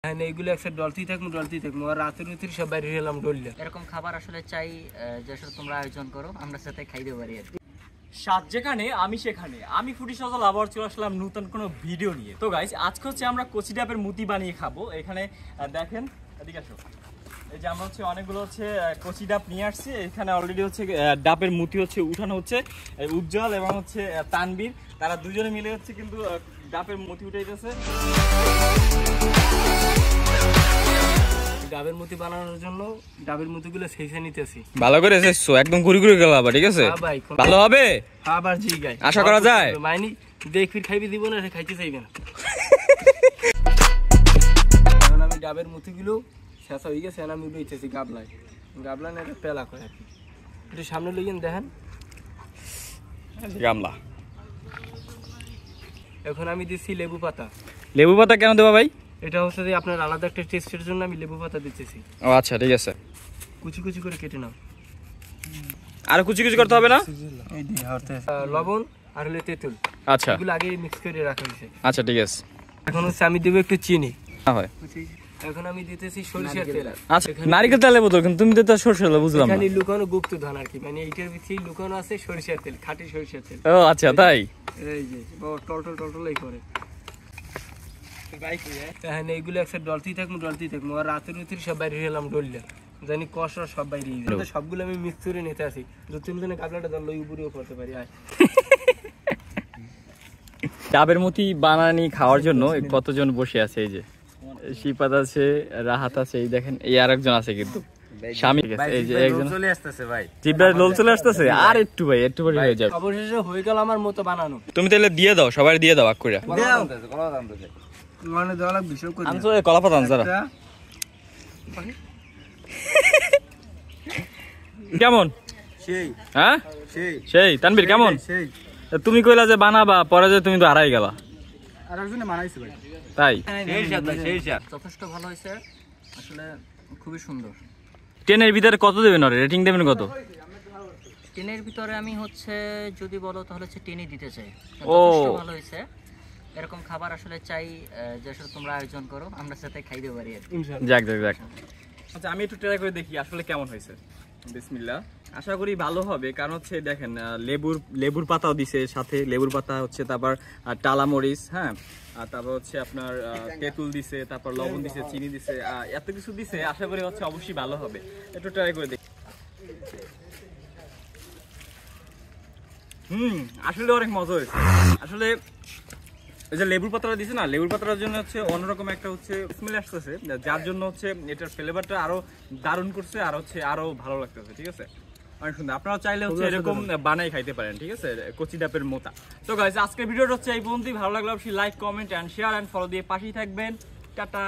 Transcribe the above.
হ্যাঁ এইগুলো একসাথে ডলতেই থাকবো আর রাতের ভিতরে সব বাইরে এলাম ডললে এরকম খাবার আসলে চাই যে আসলে তোমরা আয়োজন করো, আমরা সাথে খাইতে পারি আর কি। সাত যেখানে আমি সেখানে, আমি ফুটি সজল আবার চলে আসলাম নতুন কোনো ভিডিও নিয়ে। তো গাইস আজকে হচ্ছে আমরা কচি ডাবের মুতি বানিয়ে খাবো। এখানে দেখেন, এদিকে আসো, এই যে আমরা হচ্ছে অনেকগুলো হচ্ছে কচি ডাব নিয়ে আসছি। এখানে অলরেডি হচ্ছে ডাবের মুতি হচ্ছে উঠানো হচ্ছে। উজ্জ্বল এবং হচ্ছে তানবীর, তারা দুজনে মিলে হচ্ছে কিন্তু ডাবের মুতি উঠাইতেছে। ডাবের মুতি বানানোর জন্য ডাবের মুতিগুলো শেষে নিতেছি। ভালো করে এসেছো, একদম ঘুরি ঘুরি গেল আবার, ঠিক আছে? ভালো হবে আবার জি গাই আশা করা যায়। মাইনি দেখ ফির খাইবি দিব না, খাইতে চাইবে না। এখন আমি ডাবের মুতিগুলো শেষ হয়ে গেছে, আমি লইতেছি গাবলায় না এটা পেলা করে আর কি। একটু সামনে লইয়েন দেখেন গামলা। এখন আমি দিচ্ছি লেবু পাতা। লেবু পাতা কেন দেবা ভাই? এটা হচ্ছে যে আপনার আলাদা একটা টেস্টের জন্য আমি লেবু পাতা দিতেছি। ও আচ্ছা, ঠিক আছে। কুচি কুচি করে কেটে নাও। আর কুচি কুচি করতে হবে না? এই দি হচ্ছে লবণ আর হলো তেঁতুল, আচ্ছা এগুলো আগে মিক্স করে রাখা হয়েছে। আচ্ছা ঠিক আছে। এখন হচ্ছে আমি দেব একটু চিনি। না হয়। এখন আমি দিতেছি সরিষার তেল। আচ্ছা নারকেল তেল দেবো তো, কিন্তু তুমি তো সরষের তেল বুঝলাম না। এখানে লুকানো গুপ্ত ধন আর কি, মানে এইটার ভিতরে লুকানো আছে সরিষার তেল, খাঁটি সরিষার তেল। ও আচ্ছা তাই? এই যে টলটলই করে। হ্যাঁ এইগুলো একসাথে ডলতেই থাকবো আর রাতের ভিতরে সব বাইরে এলাম ডললে জানি কষা সব বাইরে সবগুলো আমি মিক্স করে নিতে আসি। দু-তিন দিনে কাবলাটা দল উপরেও করতে পারি। ডাবের মুতি বানানি খাওয়ার জন্য কতজন বসে আছে? এই যে শিপাত আছে, রাহাত আছে, এই দেখেন এই আরেকজন আছে কিন্তু স্বামী। এই যে একজন চলে আসতেছে ভাই, জিব্রাইল লোল চলে আসতেছে। আর একটু ভাই, একটু পরে হয়ে যাবে। অবশেষে হয়ে গেল আমার মতো বানানো। তুমি তাহলে দিয়ে দাও, সবাই দিয়ে দাও, আগ করে মানে দেওয়া লাগবে সব করে। আনছো কলা পাতা আনছো। কেমন সেই হ্যাঁ সেই সেই তানবীর কেমন? সেই তুমি কইলা যে বানাবা, পরে যে তুমি তো হারাই গেলা। আরেকজনে বানাইছে ভাই, তাই যথেষ্ট ভালো হয়েছে আসলে, খুবই সুন্দর। 10 এর ভিতরে কত দেবেন? আর রেটিং দেবেন কত? 10 এর ভিতরে আমি হচ্ছে যদি বলো তাহলে হচ্ছে 10ই দিতে চাই। ও যথেষ্ট ভালো হয়েছে। এরকম খাবার আসলে চাই যে আসলে তোমরা আয়োজন করো, আমরা সাথে খাইতে পারি আর কি। যাক যাক যাক। আচ্ছা আমি একটু ট্রাই করে দেখি আসলে কেমন হয়েছে। বিসমিল্লাহ। আশা করি ভালো হবে, কারণ হচ্ছে দেখেন লেবুর পাতাও দিছে সাথে, লেবুর পাতা হচ্ছে, তারপর টালা মরিচ, হ্যাঁ, আর তারপর হচ্ছে আপনার তেঁতুল দিছে, তারপর লবণ দিছে, চিনি দিছে, এত কিছু দিছে। আশা করি হচ্ছে অবশ্যই ভালো হবে। একটু ট্রাই করে দেখি। আসলে অনেক মজা হয়েছে। আসলে এই যে লেবুর পাতাটা দিছে না, লেবুর পাতাটার জন্য হচ্ছে অন্যরকম একটা হচ্ছে স্মেল আসতেছে, যার জন্য হচ্ছে এটার ফ্লেভারটা আরো দারুণ করছে, আর হচ্ছে আরো ভালো লাগতেছে। ঠিক আছে, অনেক সুন্দর। আপনারা চাইলে হচ্ছে এরকম বানাই খাইতে পারেন, ঠিক আছে, কচি ডাবের মোতা। তো গাইস আজকের ভিডিওটা হচ্ছে এই পর্যন্তই। ভালো লাগলে অবশ্যই like, comment and share and follow দিয়ে পাশেই থাকবেন। টাটা।